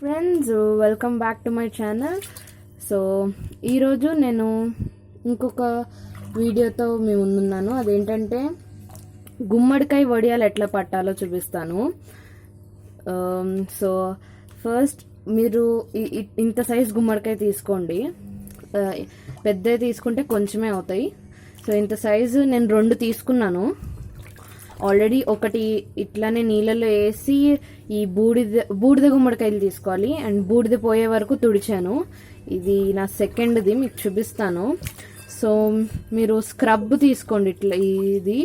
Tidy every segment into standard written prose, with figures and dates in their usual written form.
Friends, welcome back to my channel. So ఈరోజు నేను ఇంకొక వీడియోతో మీ ముందున్నాను. అదేంటంటే గుమ్మడికాయ వడియాలు ఎట్లా పట్టాలో చూపిస్తాను. సో ఫస్ట్ మీరు ఇంత సైజ్ గుమ్మడికాయ తీసుకోండి. పెద్దవి తీసుకుంటే కొంచెమే అవుతాయి. సో ఇంత సైజు నేను 2 తీసుకున్నాను. ఆల్రెడీ ఒకటి ఇట్లానే నీళ్ళలో వేసి ఈ బూడిద గుమ్మడికాయలు తీసుకోవాలి. అండ్ బూడిద పోయే వరకు తుడిచాను. ఇది నా సెకండ్ది, మీకు చూపిస్తాను. సో మీరు స్క్రబ్ తీసుకోండి. ఇట్లా ఇది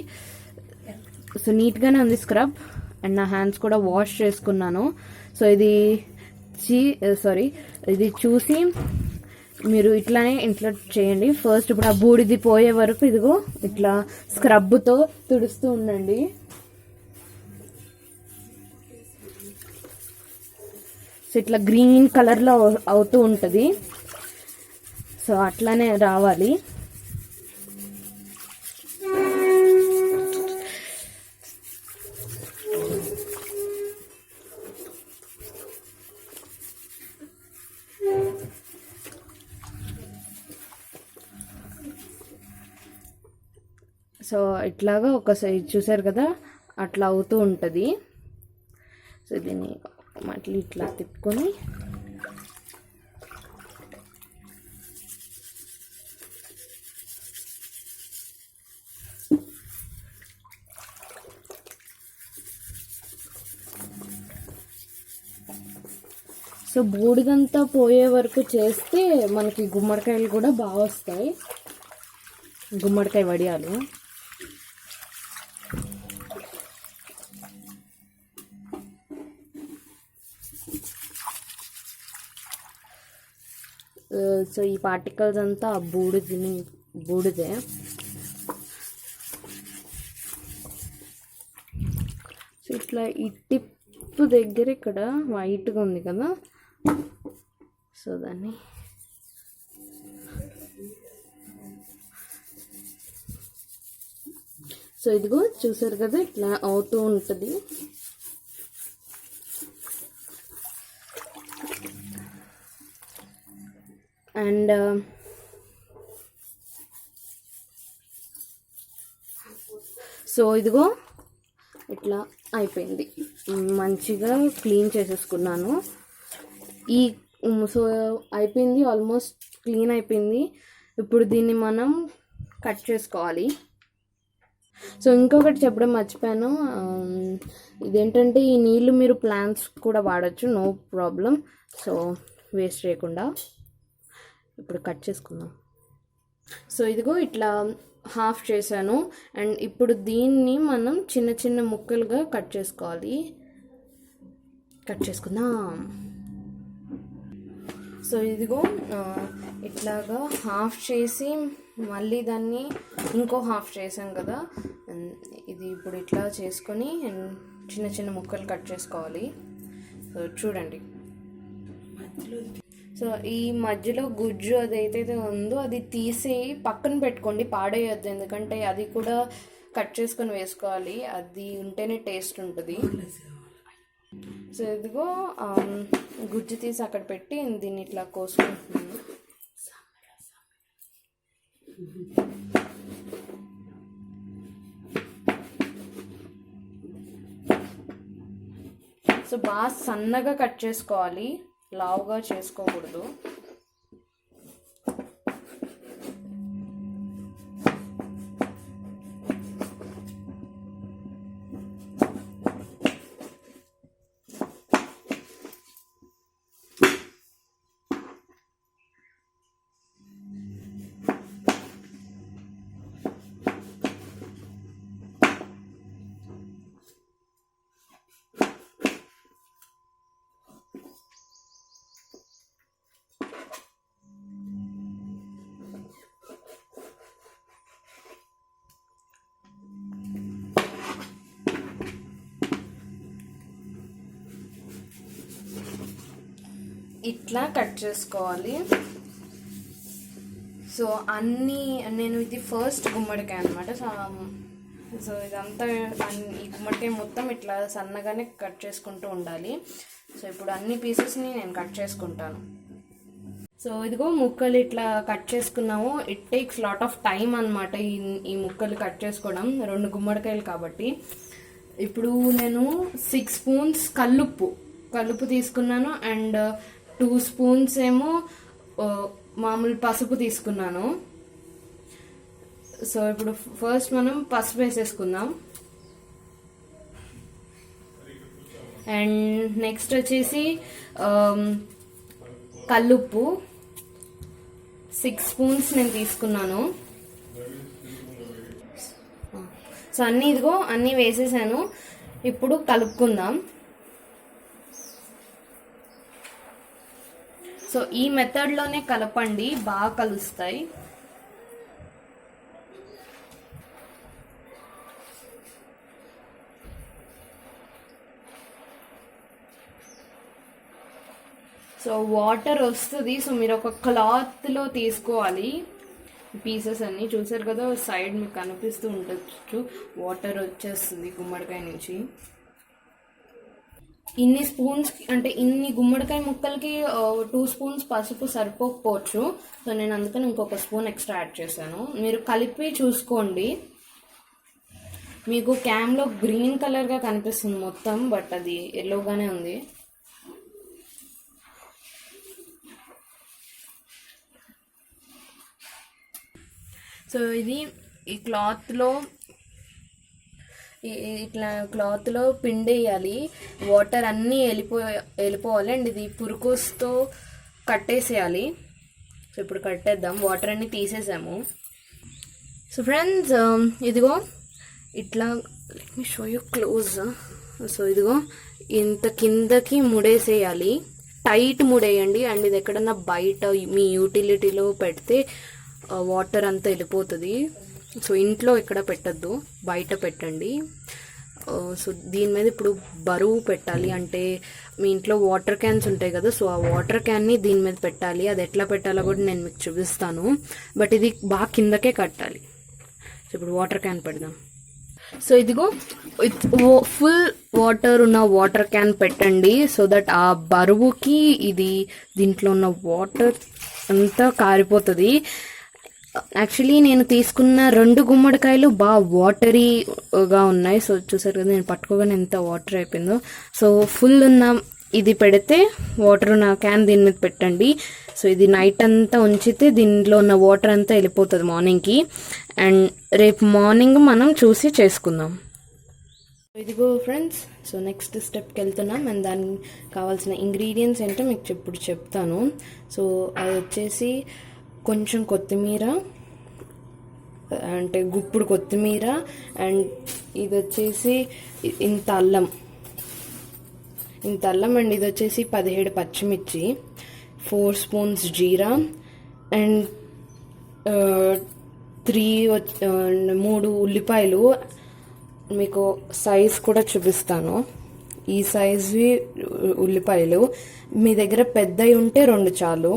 సో నీట్గానే ఉంది స్క్రబ్. అండ్ నా హ్యాండ్స్ కూడా వాష్ చేసుకున్నాను. సో ఇది చూసి మీరు ఇట్లానే ఇంట్లో చేయండి. ఫస్ట్ ఇప్పుడు ఆ బూడిది పోయే వరకు ఇదిగో ఇట్లా స్క్రబ్తో తుడుస్తూ ఉండండి. సో ఇట్లా గ్రీన్ కలర్లో అవుతూ ఉంటుంది. సో అట్లానే రావాలి. సో ఇట్లాగా ఒక సైజ్ చూసారు కదా, అట్లా అవుతూ ఉంటుంది. సో దీన్ని మళ్ళీ ఇట్లా తిప్పుకొని సో బూడిదంతా పోయే వరకు చేస్తే మనకి గుమ్మడికాయలు కూడా బాగా వస్తాయి. గుమ్మడికాయ వడియాలు. సో ఈ పార్టికల్స్ అంతా బూడిదే. సో ఇట్లా ఈ టిప్ దగ్గర ఇక్కడ వైట్గా ఉంది కదా, సో దాన్ని సో ఇదిగో చూసారు కదా, ఇట్లా అవుతూ ఉంటుంది. అండ్ సో ఇదిగో ఇట్లా అయిపోయింది. మంచిగా క్లీన్ చేసేసుకున్నాను. సో అయిపోయింది, ఆల్మోస్ట్ క్లీన్ అయిపోయింది. ఇప్పుడు దీన్ని మనం కట్ చేసుకోవాలి. సో ఇంకొకటి చెప్పడం మర్చిపోయాను. ఇదేంటంటే ఈ నీళ్ళు మీరు ప్లాంట్స్ కూడా వాడచ్చు, నో ప్రాబ్లం. సో వేస్ట్ చేయకుండా ఇప్పుడు కట్ చేసుకుందాం. సో ఇదిగో ఇట్లా హాఫ్ చేశాను. అండ్ ఇప్పుడు దీన్ని మనం చిన్న చిన్న ముక్కలుగా కట్ చేసుకుందాం. సో ఇదిగో ఇట్లాగా హాఫ్ చేసి మళ్ళీ దాన్ని ఇంకో హాఫ్ చేసాం కదా, ఇది ఇప్పుడు ఇట్లా చేసుకొని చిన్న చిన్న ముక్కలు కట్ చేసుకోవాలి. సో చూడండి, సో ఈ మధ్యలో గుజ్జు అదైతే ఉందో అది తీసి పక్కన పెట్టుకోండి, పాడేయద్దు. ఎందుకంటే అది కూడా కట్ చేసుకొని వేసుకోవాలి, అది ఉంటేనే టేస్ట్ ఉంటుంది. సో ఇదిగో గుజ్జు తీసి అక్కడ పెట్టి దీన్ని ఇట్లా కోసుకుంటున్నాను. సో బాగా సన్నగా కట్ చేసుకోవాలి, లావుగా చేసుకోకూడదు. ఇట్లా కట్ చేసుకోవాలి. సో నేను ఇది ఫస్ట్ గుమ్మడికాయ అనమాట. సో ఇదంతా ఈ గుమ్మడికాయ మొత్తం ఇట్లా సన్నగానే కట్ చేసుకుంటూ ఉండాలి. సో ఇప్పుడు అన్ని పీసెస్ని నేను కట్ చేసుకుంటాను. సో ఇదిగో ముక్కలు ఇట్లా కట్ చేసుకున్నాము. It takes lot of time అనమాట ఈ ముక్కలు కట్ చేసుకోవడం, 2 గుమ్మడికాయలు కాబట్టి. ఇప్పుడు నేను 6 స్పూన్స్ కల్లుప్పు తీసుకున్నాను అండ్ 2 స్పూన్స్ ఏమో మామూలు పసుపు తీసుకున్నాను. సో ఇప్పుడు ఫస్ట్ మనం పసుపు వేసేసుకుందాం. అండ్ నెక్స్ట్ వచ్చేసి కల్లుప్పు 6 స్పూన్స్ నేను తీసుకున్నాను. సో అన్నీ వేసేసాను. ఇప్పుడు కలుపుకుందాం. సో ఈ మెథడ్లోనే కలపండి, బాగా కలుస్తాయి. సో వాటర్ వస్తుంది. సో మీరు ఒక క్లాత్లో తీసుకోవాలి పీసెస్ అన్నీ. చూసారు కదా సైడ్ మీకు కనిపిస్తూ ఉండొచ్చు, వాటర్ వచ్చేస్తుంది గుమ్మడికాయ నుంచి. ఇన్ని స్పూన్స్ అంటే ఇన్ని గుమ్మడికాయ ముక్కలకి 2 స్పూన్స్ పసుపు సరిపోకపోవచ్చు. సో నేను అందుకని ఇంకొక స్పూన్ ఎక్స్ట్రా యాడ్ చేశాను. మీరు కలిపి చూసుకోండి. మీకు క్యామ్లో గ్రీన్ కలర్గా కనిపిస్తుంది మొత్తం, బట్ అది ఎల్లోగానే ఉంది. సో ఇది ఈ క్లాత్లో పిండేయాలి. వాటర్ అన్నీ వెళ్ళిపోవాలి అండ్ ఇది పురుకోస్తో కట్టేసేయాలి. సో ఇప్పుడు కట్టేద్దాం. వాటర్ అన్నీ తీసేసాము. సో ఫ్రెండ్స్ ఇదిగో ఇట్లా, let me show you close. So ఇదిగో ఇంత కిందకి ముడేసేయాలి, టైట్ ముడేయండి. అండ్ ఇది ఎక్కడన్నా బయట మీ యూటిలిటీలో పెడితే వాటర్ అంతా వెళ్ళిపోతుంది. సో ఇంట్లో ఎక్కడ పెట్టద్దు, బయట పెట్టండి. సో దీని మీద ఇప్పుడు బరువు పెట్టాలి. అంటే మీ ఇంట్లో వాటర్ క్యాన్స్ ఉంటాయి కదా, సో ఆ వాటర్ క్యాన్ని దీని మీద పెట్టాలి. అది ఎట్లా పెట్టాలో కూడా నేను మీకు చూపిస్తాను, బట్ ఇది బాగా కిందకే కట్టాలి. సో ఇప్పుడు వాటర్ క్యాన్ పెడదాం. సో ఇదిగో ఫుల్ వాటర్ ఉన్న వాటర్ క్యాన్ పెట్టండి. సో దట్ ఆ బరువుకి దీంట్లో ఉన్న వాటర్ అంతా కారిపోతుంది. యాక్చువల్లీ నేను తీసుకున్న 2 గుమ్మడికాయలు బాగా వాటరీగా ఉన్నాయి. సో చూసారు కదా, నేను పట్టుకోగానే ఎంత వాటర్ అయిపోయిందో. సో ఫుల్ ఉన్న ఇది పెడితే వాటర్ ఉన్న క్యాన్ దీని మీద పెట్టండి. సో ఇది నైట్ అంతా ఉంచితే దీనిలో ఉన్న వాటర్ అంతా వెళ్ళిపోతుంది మార్నింగ్కి. అండ్ రేపు మార్నింగ్ మనం చూసి చేసుకుందాం. ఇదిగో ఫ్రెండ్స్, సో నెక్స్ట్ స్టెప్కి వెళ్తున్నాం. అండ్ దానికి కావాల్సిన ఇంగ్రీడియంట్స్ ఏంటో మీకు ఇప్పుడు చెప్తాను. సో అది వచ్చేసి కొంచెం కొత్తిమీర, అంటే గుప్పుడు కొత్తిమీర, అండ్ ఇది వచ్చేసి ఇంత అల్లం అండ్ ఇది వచ్చేసి 17 పచ్చిమిర్చి, 4 స్పూన్స్ జీరా, అండ్ 3 ఉల్లిపాయలు. మీకు సైజ్ కూడా చూపిస్తాను. ఈ సైజు ఉల్లిపాయలు. మీ దగ్గర పెద్దవి ఉంటే 2 చాలు.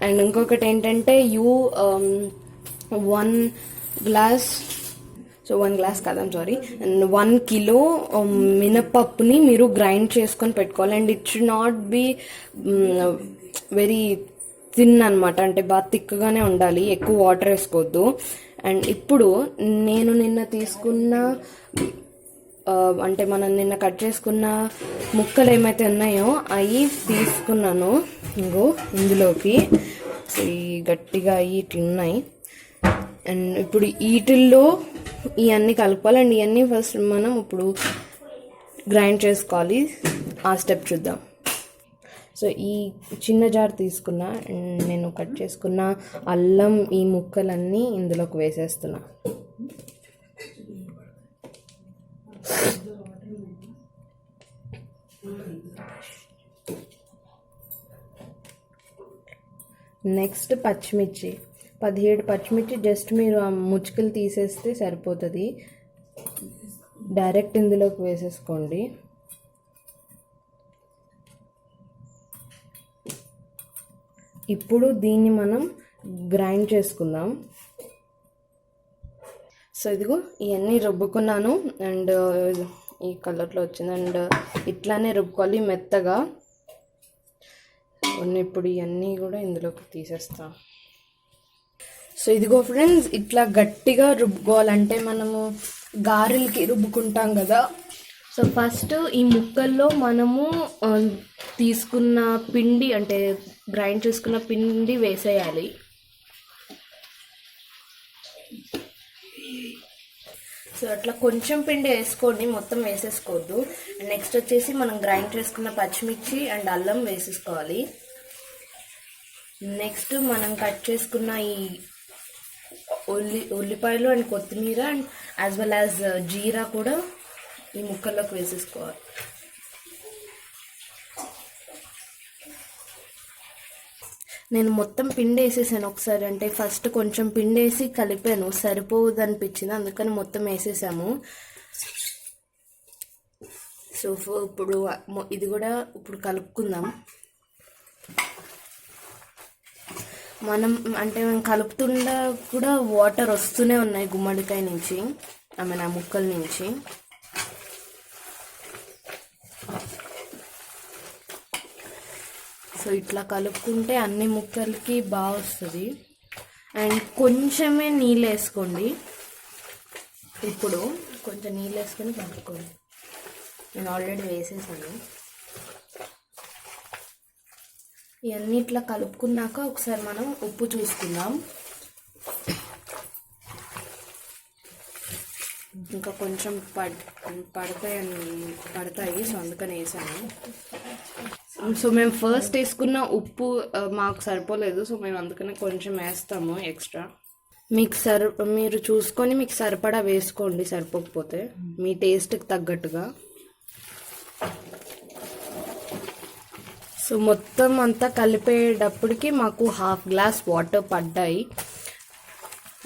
అండ్ ఇంకొకటి ఏంటంటే 1 గ్లాస్, సో 1 గ్లాస్ కాదు, సారీ, 1 కిలో మినపప్పుని మీరు గ్రైండ్ చేసుకొని పెట్టుకోవాలి. And it should not be very thin అనమాట, అంటే బాగా థిక్గానే ఉండాలి, ఎక్కువ వాటర్ వేసుకోవద్దు. అండ్ ఇప్పుడు నేను నిన్న తీసుకున్న అంటే మనం నిన్న కట్ చేసుకున్న ముక్కలు ఏమైతే ఉన్నాయో అవి తీసుకున్నాను ఇందులోకి. సో ఈ గట్టిగా ఇట్లా ఉన్నాయి. అండ్ ఇప్పుడు వీటిల్లో ఇవన్నీ కలపాలి. అండ్ ఇవన్నీ ఫస్ట్ మనం ఇప్పుడు గ్రైండ్ చేసుకోవాలి. ఆ స్టెప్ చూద్దాం. సో ఈ చిన్న జార్ తీసుకున్నా అండ్ నేను కట్ చేసుకున్న అల్లం ఈ ముక్కలన్నీ ఇందులోకి వేసేస్తున్నా. నెక్స్ట్ పచ్చిమిర్చి, 17 పచ్చిమిర్చి. జస్ట్ మీరు ఆ ముచ్చుకలు తీసేస్తే సరిపోతుంది. డైరెక్ట్ ఇందులోకి వేసేసుకోండి. ఇప్పుడు దీన్ని మనం గ్రైండ్ చేసుకుందాం. సో ఇదిగో ఇవన్నీ రుబ్బుకున్నాను. అండ్ ఈ కలర్లో వచ్చింది. అండ్ ఇట్లానే రుబ్బుకోవాలి మెత్తగా. ఇప్పుడు ఇవన్నీ కూడా ఇందులోకి తీసేస్తాం. సో ఇదిగో ఫ్రెండ్స్, ఇట్లా గట్టిగా రుబ్బుకోవాలంటే మనము గారెలకి రుబ్బుకుంటాం కదా. సో ఫస్ట్ ఈ ముక్కల్లో మనము తీసుకున్న పిండి, అంటే గ్రైండ్ చేసుకున్న పిండి వేసేయాలి. సో అట్లా కొంచెం పిండి వేసుకోండి, మొత్తం వేసేసుకోవద్దు. నెక్స్ట్ వచ్చేసి మనం గ్రైండ్ చేసుకున్న పచ్చిమిర్చి అండ్ అల్లం వేసేసుకోవాలి. నెక్స్ట్ మనం కట్ చేసుకున్న ఈ ఉల్లిపాయలు అండ్ కొత్తిమీర అండ్ యాజ్ వెల్ యాజ్ జీరా కూడా ఈ ముక్కల్లోకి వేసేసుకోవాలి. నేను మొత్తం పిండి వేసేసాను ఒకసారి, అంటే ఫస్ట్ కొంచెం పిండి వేసి కలిపాను, సరిపోదు అనిపించింది, అందుకని మొత్తం వేసేసాము. సో ఇప్పుడు ఇది కూడా ఇప్పుడు కలుపుకుందాం. మనం కలుపుతుండా కూడా వాటర్ వస్తూనే ఉన్నాయి గుమ్మడికాయ నుంచి, ఆ ముక్కల నుంచి. సో ఇట్లా కలుపుకుంటే అన్ని ముక్కలకి బాగా వస్తుంది. అండ్ కొంచెమే నీళ్ళు వేసుకోండి. ఇప్పుడు కొంచెం నీళ్ళు వేసుకొని కలుపుకోండి. నేను ఆల్రెడీ వేసేసాను. ఇవన్నీ ఇట్లా కలుపుకున్నాక ఒకసారి మనం ఉప్పు చూసుకుందాం. ఇంకా కొంచెం పడతాయి, సో అందుకని వేసాను. సో మేము ఫస్ట్ వేసుకున్న ఉప్పు మాకు సరిపోలేదు, సో మేము అందుకనే కొంచెం వేస్తాము ఎక్స్ట్రా. మీరు చూసుకొని మీకు సరిపడా వేసుకోండి, సరిపోకపోతే మీ టేస్ట్కి తగ్గట్టుగా. సో మొత్తం అంతా కలిపేటప్పటికి మాకు 1/2 గ్లాస్ వాటర్ పడ్డాయి.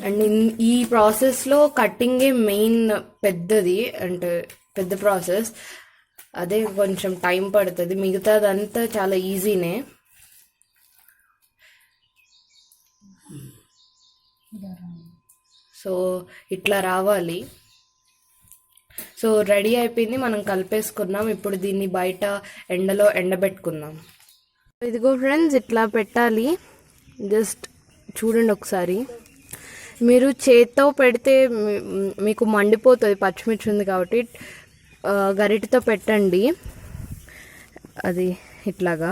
అండ్ ఈ ప్రాసెస్లో కట్టింగే మెయిన్ పెద్దది, అంటే పెద్ద ప్రాసెస్, అదే కొంచెం టైం పడుతుంది. మిగతాదంతా చాలా ఈజీనే. సో ఇట్లా రావాలి. సో రెడీ అయిపోయింది, మనం కలిపేసుకున్నాం. ఇప్పుడు దీన్ని బయట ఎండలో ఎండబెట్టుకుందాం. ఇదిగో ఫ్రెండ్స్, ఇట్లా పెట్టాలి. జస్ట్ చూడండి ఒకసారి. మీరు చేత్తో పెడితే మీకు మండిపోతుంది, పచ్చిమిర్చి ఉంది కాబట్టి. గరిటెతో పెట్టండి, అది ఇట్లాగా.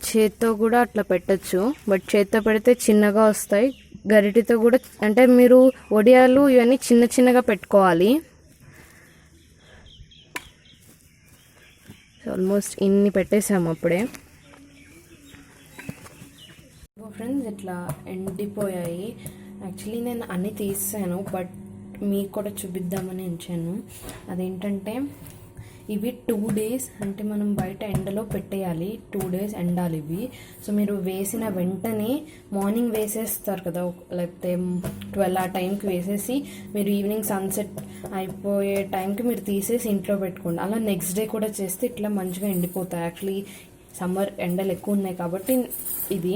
చేత్తో కూడా అట్లా పెట్టచ్చు, బట్ చేత్తో పెడితే చిన్నగా వస్తాయి. గరిటెతో కూడా, అంటే మీరు వడియాలు ఇవన్నీ చిన్న చిన్నగా పెట్టుకోవాలి. ఆల్మోస్ట్ ఇన్ని పెట్టేసాము అప్పుడే. ఫ్రెండ్స్ ఇట్లా ఎండిపోయాయి. యాక్చువల్లీ నేను అన్నీ తీసాను, బట్ మీకు కూడా చూపిద్దామని ఉంచాను. అదేంటంటే ఇవి 2 days, అంటే మనం బయట ఎండలో పెట్టేయాలి. 2 days ఎండాలి ఇవి. సో మీరు వేసిన వెంటనే మార్నింగ్ వేసేస్తారు కదా, లేకపోతే 12 ఆ టైంకి వేసేసి మీరు ఈవినింగ్ సన్సెట్ అయిపోయే టైంకి మీరు తీసేసి ఇంట్లో పెట్టుకోండి. అలా నెక్స్ట్ డే కూడా చేస్తే ఇట్లా మంచిగా ఎండిపోతాయి. యాక్చువల్లీ సమ్మర్ ఎండలు ఎక్కువ ఉన్నాయి కాబట్టి ఇది.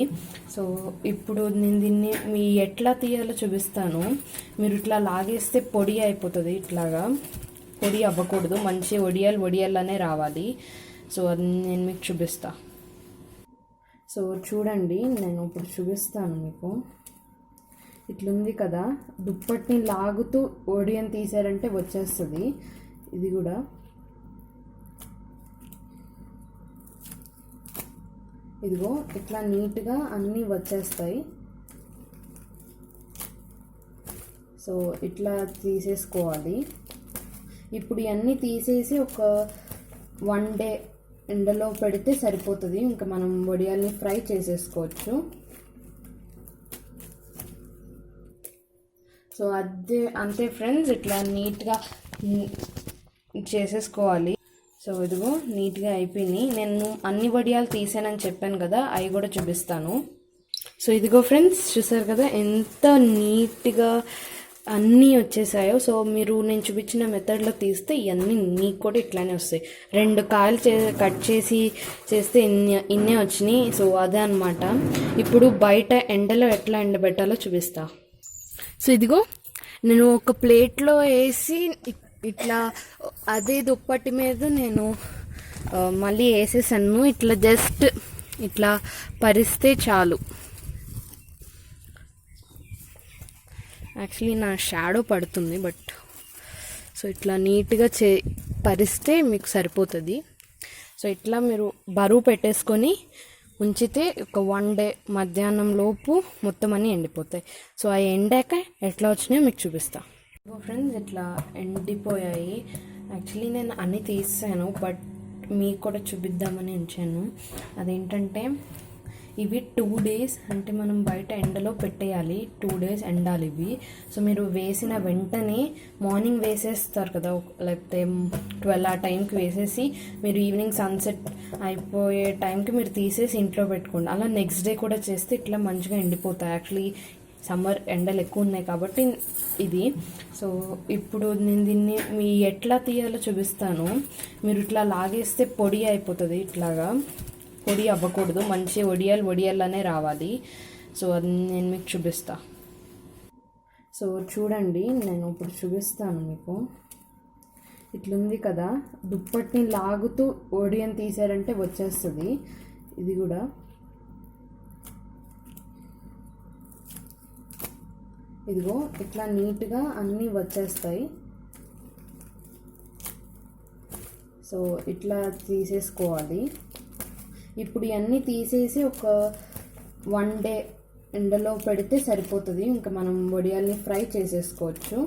సో ఇప్పుడు నేను దీన్ని ఎట్లా తీయాలో చూపిస్తాను. మీరు ఇట్లా లాగేస్తే పొడి అయిపోతుంది. ఇట్లాగా పొడి అవ్వకూడదు, మంచి వడియాలనే రావాలి. సో అది నేను మీకు చూపిస్తా. సో చూడండి, నేను ఇప్పుడు చూపిస్తాను మీకు. ఇట్లుంది కదా, దుప్పటిని లాగుతూ వడియం తీసారంటే వచ్చేస్తుంది. ఇది కూడా ఇదిగో ఇట్లా నీట్గా అన్నీ వచ్చేస్తాయి. సో ఇట్లా తీసేసుకోవాలి. ఇప్పుడు ఇవన్నీ తీసేసి ఒక 1 day ఎండలో పెడితే సరిపోతుంది. ఇంకా మనం వడియాల్ని ఫ్రై చేసేసుకోవచ్చు. సో అంతే ఫ్రెండ్స్, ఇట్లా నీట్గా చేసేసుకోవాలి. సో ఇదిగో నీట్గా అయిపోయినాయి. నేను అన్ని వడియాలు తీసానని చెప్పాను కదా, అవి కూడా చూపిస్తాను. సో ఇదిగో ఫ్రెండ్స్, చూసారు కదా ఎంత నీట్గా అన్నీ వచ్చేసాయో. సో మీరు నేను చూపించిన మెథడ్లో తీస్తే ఇవన్నీ మీకు కూడా ఇట్లానే వస్తాయి. 2 కాయలు కట్ చేస్తే ఇన్నే వచ్చినాయి. సో అదే అనమాట. ఇప్పుడు బయట ఎండలో ఎట్లా ఎండబెట్టాలో చూపిస్తా. సో ఇదిగో నేను ఒక ప్లేట్లో వేసి ఇట్లా అదే దుప్పటి మీద నేను మళ్ళీ వేసేసాను. ఇట్లా జస్ట్ ఇట్లా పరిస్తే చాలు. యాక్చువల్లీ నా షాడో పడుతుంది, బట్ సో ఇట్లా నీట్గా పరిస్తే మీకు సరిపోతుంది. సో ఇట్లా మీరు బరువు పెట్టేసుకొని ఉంచితే ఒక 1 డే మధ్యాహ్నం లోపు మొత్తం అన్నీ ఎండిపోతాయి. సో అవి ఎండాక ఎట్లా వచ్చినాయో మీకు చూపిస్తా. ఫ్రెండ్స్, ఇట్లా ఎండిపోయాయి. యాక్చువల్లీ నేను అన్నీ తీసాను, బట్ మీకు కూడా చూపిద్దామని ఉంచాను. అదేంటంటే ఇవి 2 days అంటే మనం బయట ఎండలో పెట్టేయాలి. 2 days ఎండాలి ఇవి. సో మీరు వేసిన వెంటనే మార్నింగ్ వేసేస్తారు కదా, లేకపోతే 12 ఆ టైంకి వేసేసి మీరు ఈవినింగ్ సన్సెట్ అయిపోయే టైంకి మీరు తీసేసి ఇంట్లో పెట్టుకోండి. అలా నెక్స్ట్ డే కూడా చేస్తే ఇట్లా మంచిగా ఎండిపోతాయి. యాక్చువల్లీ సమ్మర్ ఎండలు ఎక్కువ ఉన్నాయి కాబట్టి ఇది. సో ఇప్పుడు నేను దీన్ని ఎట్లా తీయాలో చూపిస్తాను. మీరు ఇట్లా లాగేస్తే పొడి అయిపోతుంది. ఇట్లాగా పొడి అవ్వకూడదు, మంచి ఒడియాలనే రావాలి. సో అది నేను మీకు చూపిస్తా. సో చూడండి, నేను ఇప్పుడు చూపిస్తాను మీకు. ఇట్లుంది కదా, దుప్పటిని లాగుతూ ఒడియన్ తీసారంటే వచ్చేస్తుంది. ఇది కూడా ఇదిగో ఇట్లా నీట్గా అన్నీ వచ్చేస్తాయి. సో ఇట్లా తీసేసుకోవాలి. ఇప్పుడు ఇవన్నీ తీసేసి ఒక 1 day ఎండలో పెడితే సరిపోతుంది. ఇంకా మనం వడియాల్ని ఫ్రై చేసేసుకోవచ్చు.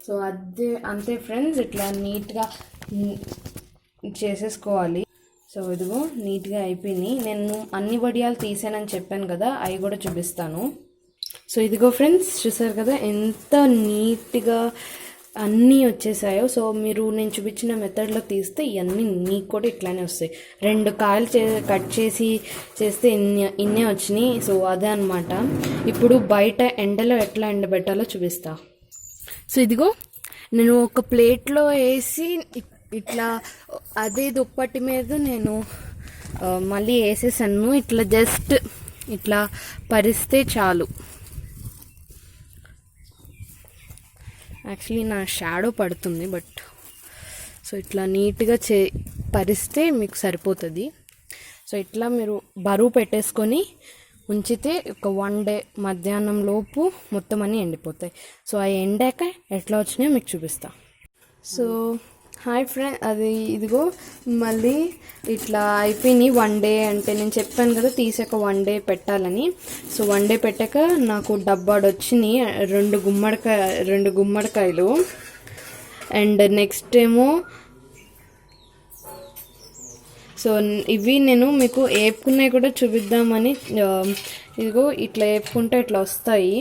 సో అంతే ఫ్రెండ్స్, ఇట్లా నీట్గా చేసేసుకోవాలి. సో ఇదిగో నీట్గా అయిపోయినాయి. నేను అన్ని వడియాలు తీసానని చెప్పాను కదా, అవి కూడా చూపిస్తాను. సో ఇదిగో ఫ్రెండ్స్, చూసారు కదా ఎంత నీట్గా అన్నీ వచ్చేసాయో. సో మీరు నేను చూపించిన మెథడ్లో తీస్తే ఇవన్నీ మీకు కూడా ఇట్లానే వస్తాయి. 2 కాయలు కట్ చేసి చేస్తే ఇన్నే వచ్చినాయి. సో అదే అనమాట. ఇప్పుడు బయట ఎండలో ఎట్లా ఎండబెట్టాలో చూపిస్తా. సో ఇదిగో నేను ఒక ప్లేట్లో వేసి ఇట్లా అదే దుప్పటి మీద నేను మళ్ళీ వేసేసాను. ఇట్లా జస్ట్ ఇట్లా పరిస్తే చాలు. యాక్చువల్లీ నా షాడో పడుతుంది, బట్ సో ఇట్లా నీట్గా పరిస్తే మీకు సరిపోతుంది. సో ఇట్లా మీరు బరువు పెట్టేసుకొని ఉంచితే ఒక 1 day మధ్యాహ్నం లోపు మొత్తం అన్నీ ఎండిపోతాయి. సో అవి ఎండాక ఎట్లా వచ్చినాయో మీకు చూపిస్తా. సో హాయ్ ఫ్రెండ్, ఇదిగో మళ్ళీ ఇట్లా అయిపోయినాయి. 1 day అంటే నేను చెప్పాను కదా తీసాక 1 day పెట్టాలని. సో 1 day పెట్టాక నాకు డబ్బాడు వచ్చినాయి 2 గుమ్మడికాయలు. అండ్ నెక్స్ట్ ఏమో సో ఇవి నేను మీకు వేపుకున్నాయి కూడా చూపిద్దామని, ఇదిగో ఇట్లా వేపుకుంటే ఇట్లా వస్తాయి.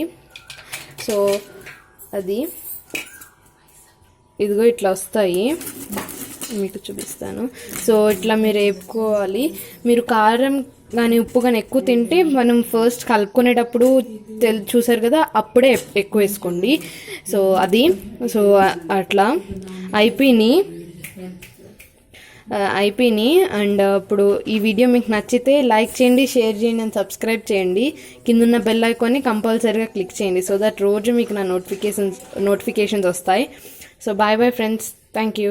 సో ఇదిగో ఇట్లా వస్తాయి, మీకు చూపిస్తాను. సో ఇట్లా మీరు వేపుకోవాలి. మీరు కారం కానీ ఉప్పు కానీ ఎక్కువ తింటే మనం ఫస్ట్ కలుపుకునేటప్పుడు చూసారు కదా, అప్పుడే ఎక్కువ వేసుకోండి. సో సో అట్లా అయిపోయినాయి. అండ్ ఇప్పుడు ఈ వీడియో మీకు నచ్చితే లైక్ చేయండి, షేర్ చేయండి అండ్ సబ్స్క్రైబ్ చేయండి. కిందున్న బెల్ ఐకాన్ని కంపల్సరీగా క్లిక్ చేయండి. సో దట్ రోజు మీకు నా నోటిఫికేషన్స్ వస్తాయి. So bye friends, thank you.